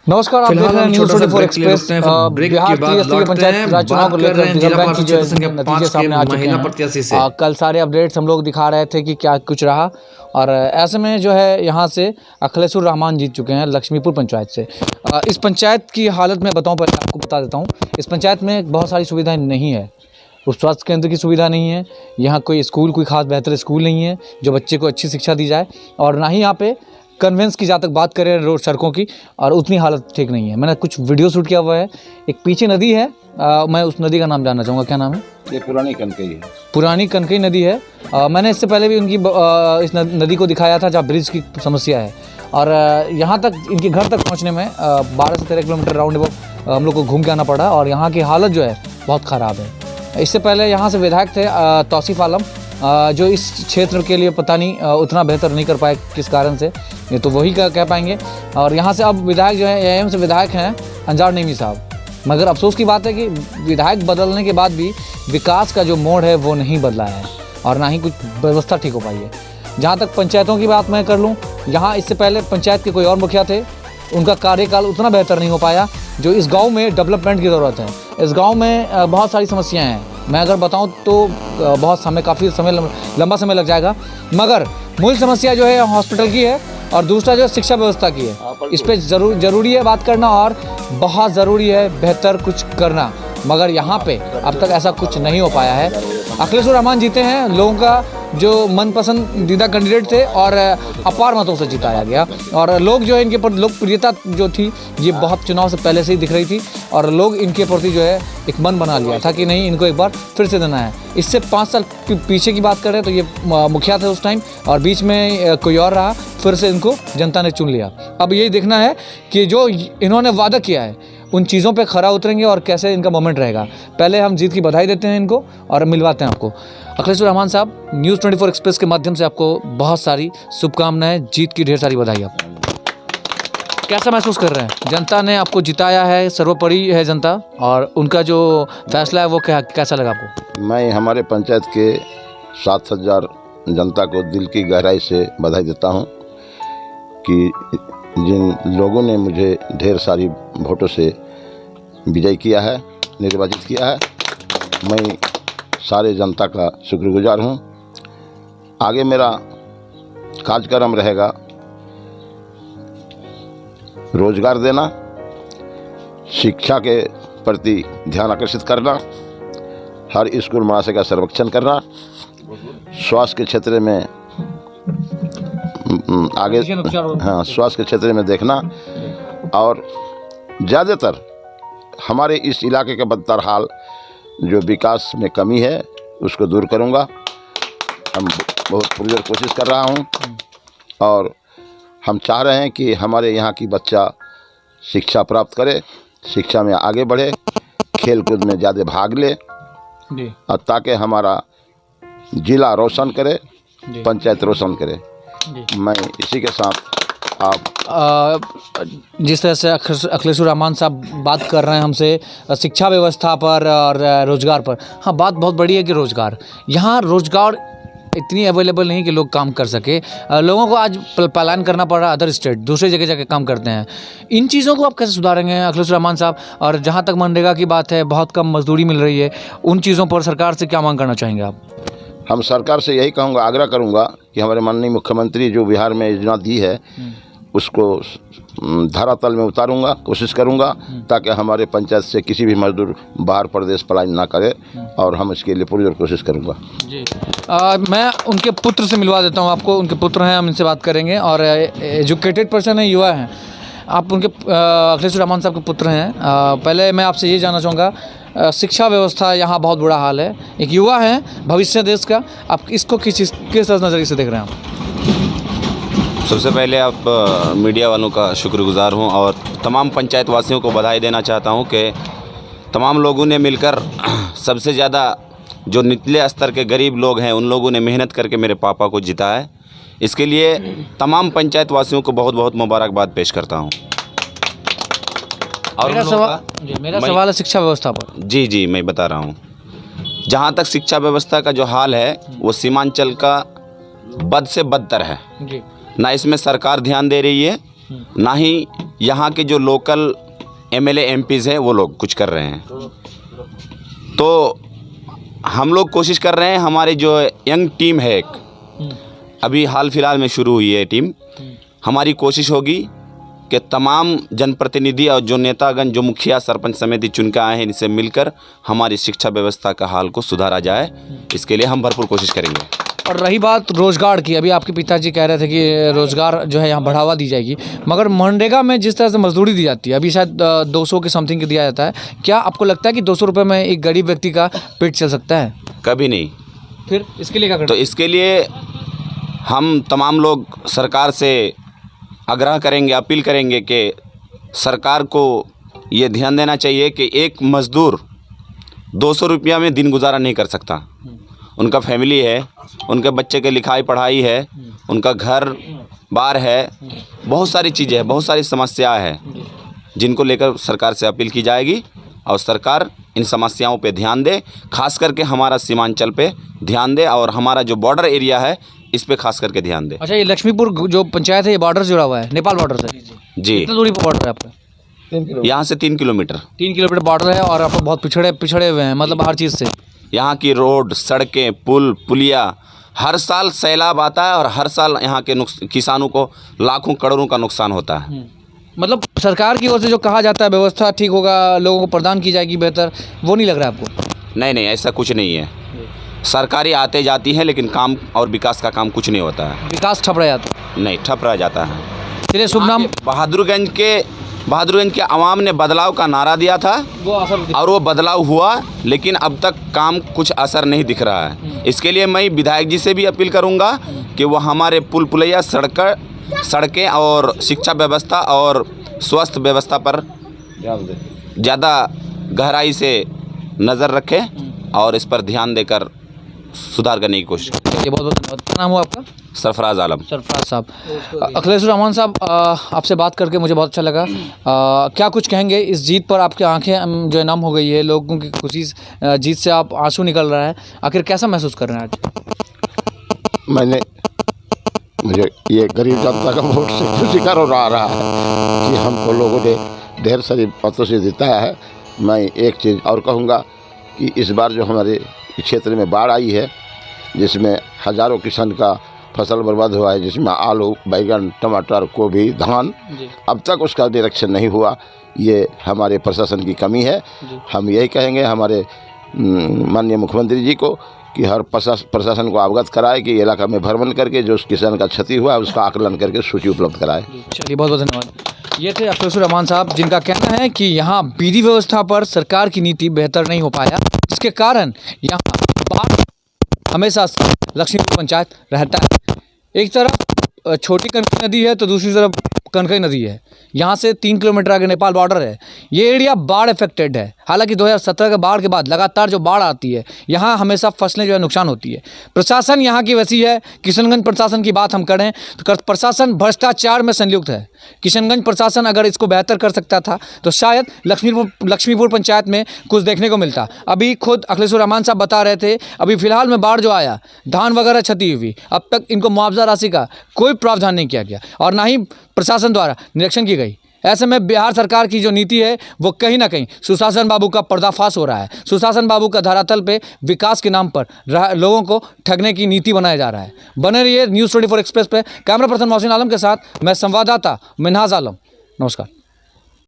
नमस्कार, आप देख रहे हैं न्यूज़ 24 एक्सप्रेस। बिहार त्रिस्तरीय पंचायत राज चुनाव को लेकर रिजल्ट बैंक की जो नतीजे सामने आ चुके हैं। कल सारे अपडेट्स हम लोग दिखा रहे थे कि क्या कुछ रहा, और ऐसे में जो है यहाँ से अखिलेशुर रहमान जीत चुके हैं लक्ष्मीपुर पंचायत से। इस पंचायत की हालत मैं बताऊँ, पहले आपको बता देता हूँ। इस पंचायत में बहुत सारी सुविधाएँ नहीं है। उस स्वास्थ्य केंद्र की सुविधा नहीं है, यहाँ कोई स्कूल, कोई खास बेहतर स्कूल नहीं है जो बच्चे को अच्छी शिक्षा दी जाए, और ना ही यहाँ पे कन्वेंस की जहाँ तक बात करें रोड सड़कों की, और उतनी हालत ठीक नहीं है। मैंने कुछ वीडियो शूट किया हुआ है। एक पीछे नदी है, मैं उस नदी का नाम जानना चाहूँगा, क्या नाम है? ये पुरानी कनकई है। पुरानी कनकई नदी है। मैंने इससे पहले भी उनकी इस नदी को दिखाया था जहाँ ब्रिज की समस्या है, और यहाँ तक इनके घर तक पहुँचने में 12 से 13 किलोमीटर राउंड अबाउट हम लोग को घूम के आना पड़ा, और यहाँ की हालत जो है बहुत ख़राब है। इससे पहले यहाँ से विधायक थे तौसीफ आलम, जो इस क्षेत्र के लिए पता नहीं उतना बेहतर नहीं कर पाए किस कारण से, ये तो वही कह पाएंगे। और यहाँ से अब विधायक जो है एएम से विधायक हैं अंजार नईमी साहब, मगर अफसोस की बात है कि विधायक बदलने के बाद भी विकास का जो मोड़ है वो नहीं बदला है, और ना ही कुछ व्यवस्था ठीक हो पाई है। जहाँ तक पंचायतों की बात मैं कर लूँ, यहाँ इससे पहले पंचायत के कोई और मुखिया थे, उनका कार्यकाल उतना बेहतर नहीं हो पाया जो इस गांव में डेवलपमेंट की ज़रूरत है। इस गांव में बहुत सारी समस्याएं हैं, मैं अगर बताऊं तो बहुत समय, काफ़ी समय, लंबा समय लग जाएगा, मगर मूल समस्या जो है हॉस्पिटल की है, और दूसरा जो है शिक्षा व्यवस्था की है। इस पर ज़रूरी है बात करना, और बहुत ज़रूरी है बेहतर कुछ करना, मगर यहाँ पे अब तक ऐसा कुछ नहीं हो पाया है। अखिलेशुर रहमान जीते हैं, लोगों का जो मनपसंदीदा कैंडिडेट थे, और अपार मतों से जिताया गया, और लोग जो है इनके प्रति लोकप्रियता जो थी ये बहुत चुनाव से पहले से ही दिख रही थी, और लोग इनके प्रति जो है एक मन बना लिया था कि नहीं, इनको एक बार फिर से देना है। इससे 5 साल पीछे की बात करें तो ये मुखिया थे उस टाइम, और बीच में कोई और रहा, फिर से इनको जनता ने चुन लिया। अब यही देखना है कि जो इन्होंने वादा किया है उन चीज़ों पे खरा उतरेंगे और कैसे इनका मोमेंट रहेगा। पहले हम जीत की बधाई देते हैं इनको और मिलवाते हैं आपको। अखिलेशुर रहमान साहब, न्यूज़ 24 एक्सप्रेस के माध्यम से आपको बहुत सारी शुभकामनाएं, जीत की ढेर सारी बधाई आपको। कैसा महसूस कर रहे हैं? जनता ने आपको जिताया है, सर्वोपरि है जनता, और उनका जो फैसला है वो कैसा लगा आपको? मैं हमारे पंचायत के 7,000 जनता को दिल की गहराई से बधाई देता हूं कि जिन लोगों ने मुझे ढेर सारी वोटों से विजय किया है, निर्वाचित किया है, मैं सारे जनता का शुक्रगुजार हूं। आगे मेरा कार्यक्रम रहेगा रोजगार देना, शिक्षा के प्रति ध्यान आकर्षित करना, हर स्कूल महाशय का सर्वेक्षण करना, स्वास्थ्य के क्षेत्र में आगे, हाँ, स्वास्थ्य के क्षेत्र में देखना, और ज़्यादातर हमारे इस इलाके के बदतर जो विकास में कमी है उसको दूर करूंगा। हम बहुत पुरजोर कोशिश कर रहा हूं, और हम चाह रहे हैं कि हमारे यहाँ की बच्चा शिक्षा प्राप्त करे, शिक्षा में आगे बढ़े, खेल कूद में ज़्यादा भाग ले, और ताकि हमारा जिला रोशन करे, पंचायत रोशन करे। मैं इसी के साथ जिस तरह से अखिलेशुर रहमान साहब बात कर रहे हैं हमसे शिक्षा व्यवस्था पर और रोज़गार पर, हाँ, बात बहुत बड़ी है कि रोज़गार, यहाँ रोज़गार इतनी अवेलेबल नहीं कि लोग काम कर सके। लोगों को आज पलायन करना पड़ रहा है, अदर स्टेट, दूसरे जगह जाके काम करते हैं। इन चीज़ों को आप कैसे सुधारेंगे अखिलेशुर रहमान साहब? और जहाँ तक मनरेगा की बात है, बहुत कम मजदूरी मिल रही है, उन चीज़ों पर सरकार से क्या मांग करना चाहेंगे आप? हम सरकार से यही कहूँगा, आग्रह करूँगा कि हमारे माननीय मुख्यमंत्री जो बिहार में योजना दी है उसको धरातल में उतारूंगा, कोशिश करूंगा, ताकि हमारे पंचायत से किसी भी मजदूर बाहर प्रदेश पलायन ना करे, और हम इसके लिए पूरी कोशिश करूंगा जी। मैं उनके पुत्र से मिलवा देता हूं आपको, उनके पुत्र हैं, हम इनसे बात करेंगे, और एजुकेटेड पर्सन है, युवा हैं आप। उनके अखिलेशुर रहमान साहब के पुत्र हैं। पहले मैं आपसे ये जानना चाहूँगा, शिक्षा व्यवस्था यहाँ बहुत बुरा हाल है, एक युवा है, भविष्य देश का, आप इसको किस नज़रिए से देख रहे हैं आप? सबसे पहले आप मीडिया वालों का शुक्रगुजार हूं, और तमाम पंचायत वासियों को बधाई देना चाहता हूं कि तमाम लोगों ने मिलकर, सबसे ज़्यादा जो निचले स्तर के गरीब लोग हैं उन लोगों ने मेहनत करके मेरे पापा को जिताया है। इसके लिए तमाम पंचायत वासियों को बहुत बहुत मुबारकबाद पेश करता हूं। और मेरा सवाल है शिक्षा व्यवस्था पर। जी, मैं बता रहा हूं। जहां तक शिक्षा व्यवस्था का जो हाल है वो सीमांचल का बद से बदतर है, ना इसमें सरकार ध्यान दे रही है, ना ही यहाँ के जो लोकल एमएलए एमपीज़ हैं वो लोग कुछ कर रहे हैं। तो हम लोग कोशिश कर रहे हैं, हमारी जो यंग टीम है एक अभी हाल फिलहाल में शुरू हुई है टीम, हमारी कोशिश होगी कि तमाम जनप्रतिनिधि और जो नेतागण, जो मुखिया सरपंच समिति चुन के आए हैं, इनसे मिलकर हमारी शिक्षा व्यवस्था का हाल को सुधारा जाए। इसके लिए हम भरपूर कोशिश करेंगे। और रही बात रोज़गार की, अभी आपके पिताजी कह रहे थे कि रोज़गार जो है यहाँ बढ़ावा दी जाएगी, मगर मनरेगा में जिस तरह से मजदूरी दी जाती है, अभी शायद 200 के समथिंग की दिया जाता है, क्या आपको लगता है कि 200 रुपये में एक गरीब व्यक्ति का पेट चल सकता है? कभी नहीं। फिर इसके लिए क्या करें? तो इसके लिए हम तमाम लोग सरकार से आग्रह करेंगे, अपील करेंगे कि सरकार को ये ध्यान देना चाहिए कि एक मज़दूर 200 रुपया में दिन गुजारा नहीं कर सकता। उनका फैमिली है, उनके बच्चे के लिखाई पढ़ाई है, उनका घर बार है, बहुत सारी चीज़ें हैं, बहुत सारी समस्या है जिनको लेकर सरकार से अपील की जाएगी और सरकार इन समस्याओं पे ध्यान दे, खास करके हमारा सीमांचल पे ध्यान दे और हमारा जो बॉर्डर एरिया है इस पे खास करके ध्यान दे। अच्छा, ये लक्ष्मीपुर जो पंचायत है, ये बॉर्डर से जुड़ा हुआ है, नेपाल बॉर्डर से? जी। कितनी दूरी पर बॉर्डर है आपका? यहाँ से 3 किलोमीटर। 3 किलोमीटर बॉर्डर है और आप बहुत पिछड़े हुए हैं, मतलब हर चीज़ से। यहाँ की रोड, सड़कें, पुल, पुलिया, हर साल सैलाब आता है और हर साल यहाँ के किसानों को लाखों करोड़ों का नुकसान होता है। मतलब सरकार की ओर से जो कहा जाता है व्यवस्था ठीक होगा, लोगों को प्रदान की जाएगी बेहतर, वो नहीं लग रहा है आपको? नहीं नहीं, ऐसा कुछ नहीं है। सरकारी आते जाती है लेकिन काम और विकास का काम कुछ नहीं होता है। विकास ठप रह जाता है? नहीं, ठप रह जाता है। चलिए, शुभ नाम? बहादुरगंज के आवाम ने बदलाव का नारा दिया था और वो बदलाव हुआ, लेकिन अब तक काम कुछ असर नहीं दिख रहा है। इसके लिए मैं विधायक जी से भी अपील करूंगा कि वो हमारे पुल पुलिया, सड़कें और शिक्षा व्यवस्था और स्वास्थ्य व्यवस्था पर ज़्यादा गहराई से नज़र रखें और इस पर ध्यान देकर सुधार करने की कोशिश करें। ये बहुत बहुत धन्यवाद। क्या नाम हुआ आपका? सरफराज आलम। सरफराज साहब। अखिलेश रहमान साहब, आपसे बात करके मुझे बहुत अच्छा लगा। क्या कुछ कहेंगे इस जीत पर? आपकी आंखें जो है नम हो गई है, लोगों की खुशी जीत से आप आंसू निकल रहा है, आखिर कैसा महसूस कर रहे हैं आज? मुझे ये गरीब जनता का वोट से खुशी का रो रहा है कि हमको लोगों ने ढेर सारी बातों से जिताया है। मैं एक चीज़ और कहूँगा कि इस बार जो हमारे क्षेत्र में बाढ़ आई है, जिसमें हज़ारों किसान का फसल बर्बाद हुआ है, जिसमें आलू, बैंगन, टमाटर, गोभी, धान, अब तक उसका निरीक्षण नहीं हुआ। ये हमारे प्रशासन की कमी है। हम यही कहेंगे हमारे माननीय मुख्यमंत्री जी को कि हर प्रशासन को अवगत कराए कि इलाका में भ्रमण करके जो उस किसान का क्षति हुआ है उसका आकलन करके सूची उपलब्ध कराए। चलिए, बहुत बहुत धन्यवाद। ये थे अखिलेश रहमान साहब, जिनका कहना है कि यहाँ विधि व्यवस्था पर सरकार की नीति बेहतर नहीं हो पाया, जिसके कारण यहाँ बाढ़ हमेशा लक्ष्मीपुर पंचायत रहता है। एक तरफ छोटी कनकई नदी है तो दूसरी तरफ कनकई नदी है। यहाँ से 3 किलोमीटर आगे नेपाल बॉर्डर है। ये एरिया बाढ़ अफेक्टेड है। हालांकि 2017 के बाढ़ के बाद लगातार जो बाढ़ आती है, यहाँ हमेशा फसलें जो है नुकसान होती है। प्रशासन यहाँ की वैसी है। किशनगंज प्रशासन की बात हम करें तो प्रशासन भ्रष्टाचार में संलिप्त है। किशनगंज प्रशासन अगर इसको बेहतर कर सकता था तो शायद लक्ष्मीपुर पंचायत में कुछ देखने को मिलता। अभी खुद अखिलेश रहमान साहब बता रहे थे, अभी फिलहाल में बाढ़ जो आया, धान वगैरह क्षति हुई, अब तक इनको मुआवजा राशि का कोई प्रावधान नहीं किया गया और ना ही प्रशासन द्वारा निरीक्षण की गई। ऐसे में बिहार सरकार की जो नीति है वो कहीं ना कहीं सुशासन बाबू का पर्दाफाश हो रहा है। सुशासन बाबू का धरातल पे विकास के नाम पर लोगों को ठगने की नीति बनाया जा रहा है। बने रहिए न्यूज़ 24 एक्सप्रेस पे। कैमरा पर्सन मोहसिन आलम के साथ मैं संवाददाता मिन्हाज आलम। नमस्कार।